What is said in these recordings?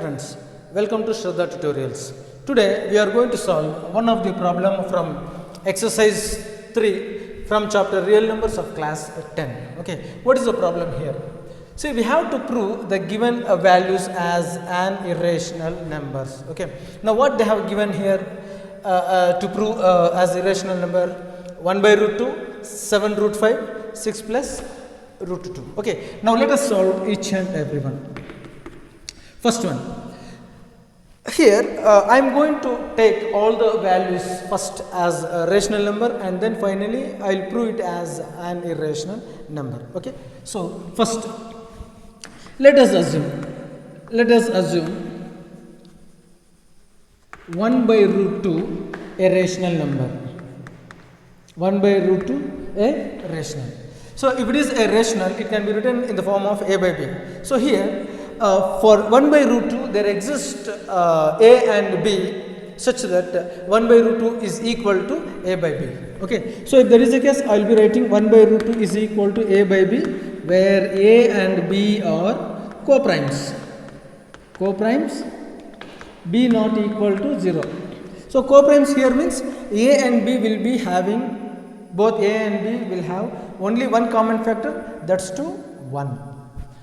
friends, welcome to Shraddha Tutorials. Today we are going to solve one of the problem from exercise 3 from chapter real numbers of class 10. Okay, what is the problem here? See, we have to prove the given values as an irrational numbers. Okay, now what they have given here to prove as irrational number 1 by root 2, 7 root 5, 6 plus root 2. Okay, now let us solve each and every one. First one, here I am going to take all the values first as a rational number and then finally I will prove it as an irrational number. Okay, so first let us assume 1 by root 2 a rational number. 1 by root 2 a rational. So if it is a rational, it can be written in the form of a by b. So here for 1 by root 2 there exists a and b such that 1 by root 2 is equal to a by b. Okay, so if there is a case, I will be writing 1 by root 2 is equal to a by b, where a and b are co-primes, b not equal to 0. So co-primes here means a and b will be having, both a and b will have only one common factor, that's to 1.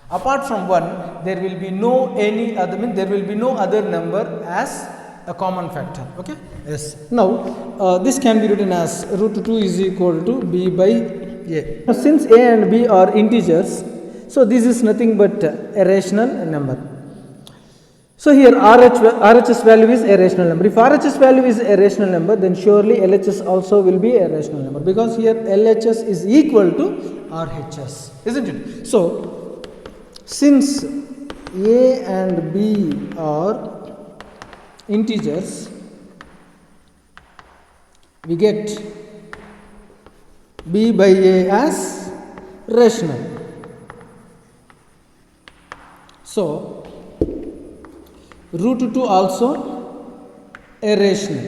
Apart from 1, there will be no any other, means there will be no other number as a common factor. Okay, yes. Now this can be written as root 2 is equal to b by a. Now, since a and b are integers, so this is nothing but a rational number. So here RHS value is a rational number. If RHS value is a rational number, then surely LHS also will be a rational number, because here LHS is equal to RHS, isn't it? So since a and b are integers, we get b by a as rational. So root 2 also a rational.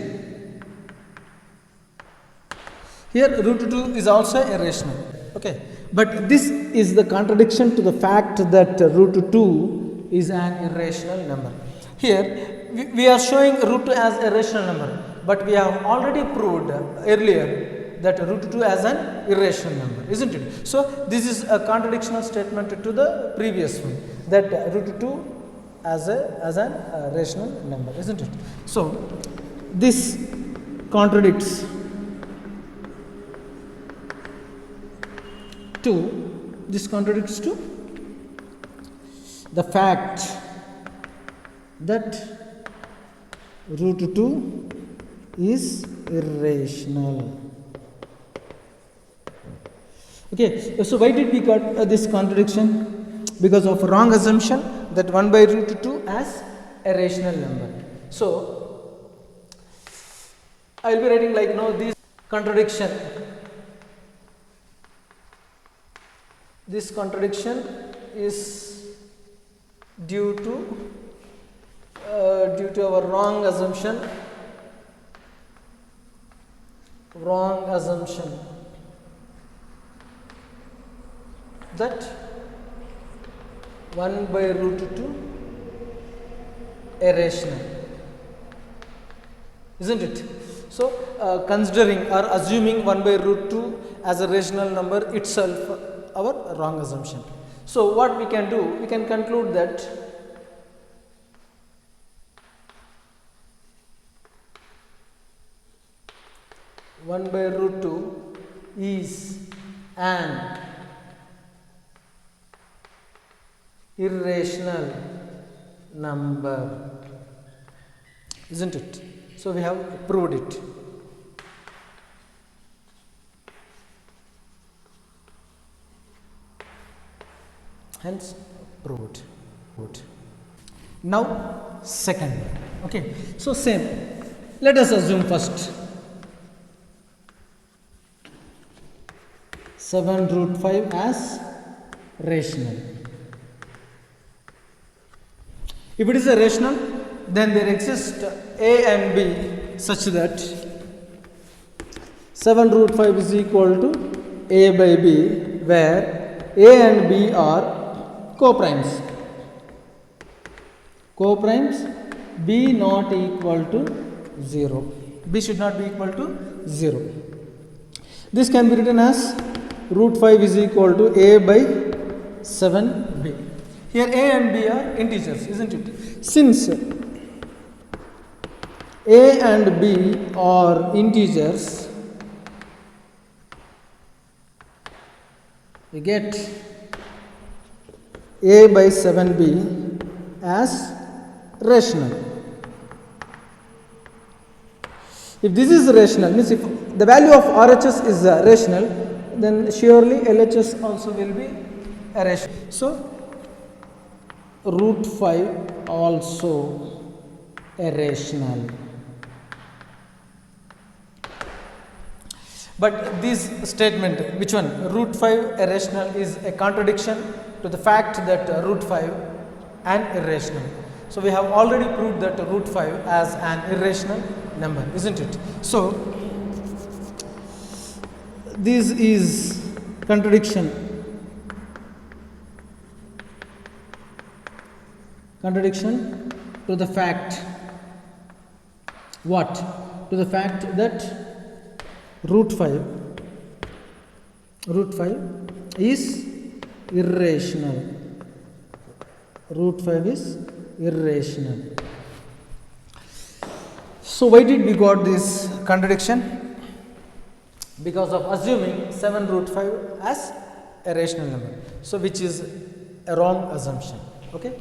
Here root 2 is also a rational. Okay, but this is the contradiction to the fact that root 2 is an irrational number. Here we are showing root 2 as a rational number, but we have already proved earlier that root 2 as an irrational number, isn't it? So this is a contradictional statement to the previous one, that root 2 as an rational number, isn't it? So this contradicts to the fact that root 2 is irrational. Okay, so why did we got this contradiction? Because of wrong assumption that 1 by root 2 as a rational number. So I will be writing like now this contradiction. This contradiction is due to our wrong assumption that 1 by root 2 a rational, isn't it? So considering or assuming 1 by root 2 as a rational number itself our wrong assumption. So what we can do, we can conclude that one by root 2 is an irrational number, isn't it? So we have proved it. Hence proved. Now second one. Okay, so same, let us assume first 7 root 5 as rational. If it is a rational, then there exists a and b such that 7 root 5 is equal to a by b, where a and b are co-primes. coprimes b not equal to 0. B should not be equal to 0. This can be written as root 5 is equal to a by 7b. Here a and b are integers, isn't it? Since a and b are integers, we get a by 7b as rational. If this is rational, means if the value of RHS is rational, then surely LHS also will be a rational. So root 5 also a rational. But this statement, which one, root 5 irrational, is a contradiction to the fact that root 5 an irrational. So we have already proved that root 5 as an irrational number, isn't it? So this is contradiction to the fact, what? To the fact that root 5 is irrational. Root 5 is irrational. So why did we got this contradiction? Because of assuming 7 root 5 as a rational number, so which is a wrong assumption. Okay,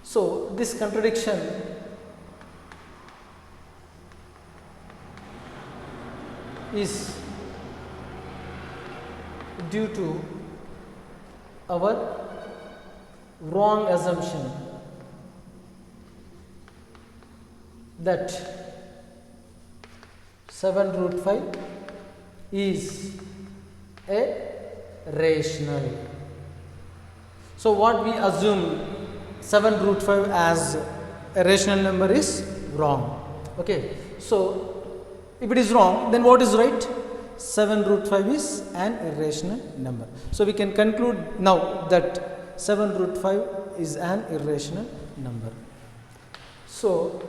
so this contradiction is due to our wrong assumption that 7 root 5 is a rational. So what we assume 7 root 5 as a rational number is wrong. Okay, so if it is wrong, then what is right? 7 root 5 is an irrational number. So we can conclude now that 7 root 5 is an irrational number. So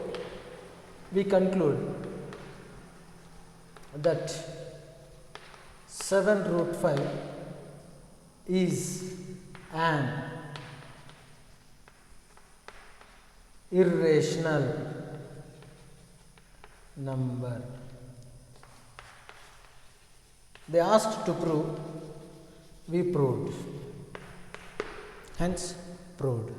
we conclude that 7 root 5 is an irrational number. They asked to prove, we proved, hence proved.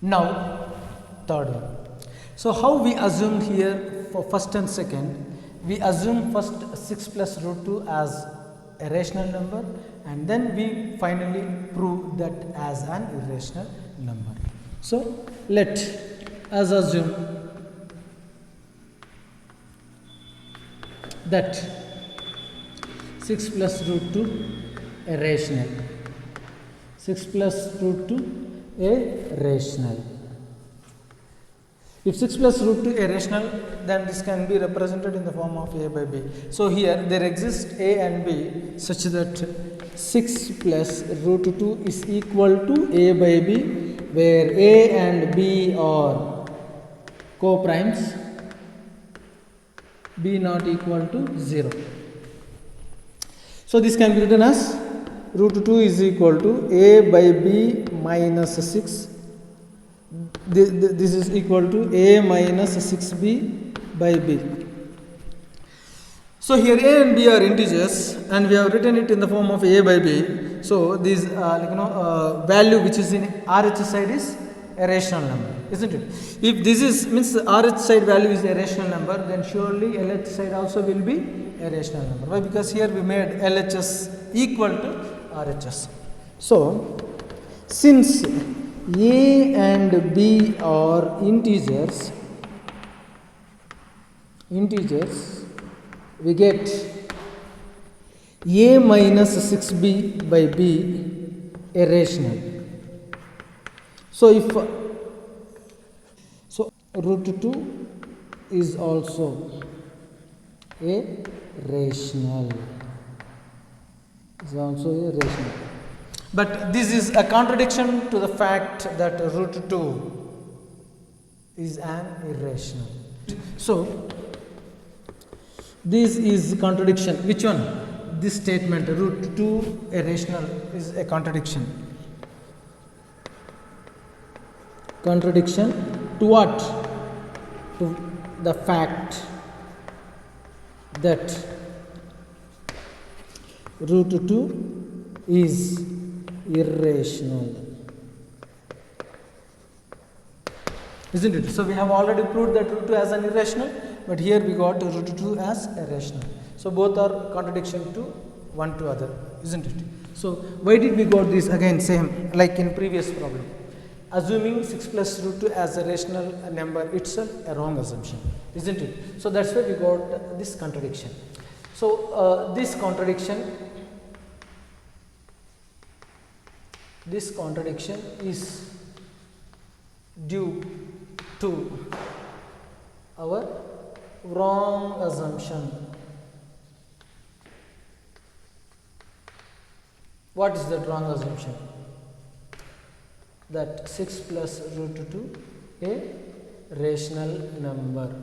Now third one. So how we assumed here for first and second, we assume first 6 plus root 2 as a rational number, and then we finally prove that as an irrational number. So let us assume that 6 plus root 2 a rational, 6 plus root 2 a rational. If 6 plus root 2 a rational, then this can be represented in the form of a by b. So here there exists a and b such that 6 plus root 2 is equal to a by b, where a and b are co-primes, b not equal to 0. So this can be written as root 2 is equal to a by b minus 6. This is equal to a minus 6b by b. So here a and b are integers, and we have written it in the form of a by b. So this value which is in RHS side is a rational number, isn't it? If this is means the RH side value is a rational number, then surely LH side also will be a rational number. Why? Because here we made LHS equal to RHS. So since a and b are integers, we get a minus 6b by b a rational. So if root 2 is also a rational, is also a rational. But this is a contradiction to the fact that root 2 is an irrational. So, this is contradiction. Which one? This statement, root 2 irrational, is a contradiction. Contradiction to what? To the fact that root 2 is irrational. Isn't it? So we have already proved that root 2 as an irrational, but here we got root 2 as a rational. So both are contradiction to one to other, isn't it? So why did we got this? Again same like in previous problem. Assuming 6 plus root 2 as a rational number itself a wrong assumption, isn't it? So that's why we got this contradiction. So this contradiction is due to our wrong assumption. What is that wrong assumption? That 6 plus root 2 a rational number.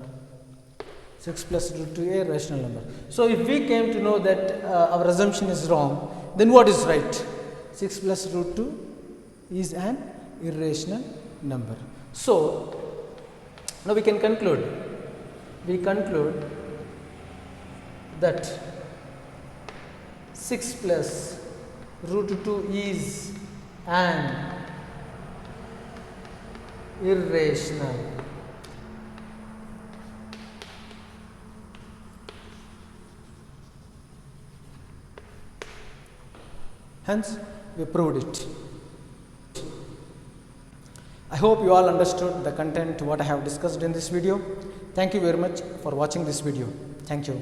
6 plus root 2 a rational number. So if we came to know that our assumption is wrong, then what is right? 6 plus root 2 is an irrational number. So now we can conclude. We conclude that 6 plus root 2 is an irrational. Hence, we proved it. I hope you all understood the content what I have discussed in this video. Thank you very much for watching this video. Thank you.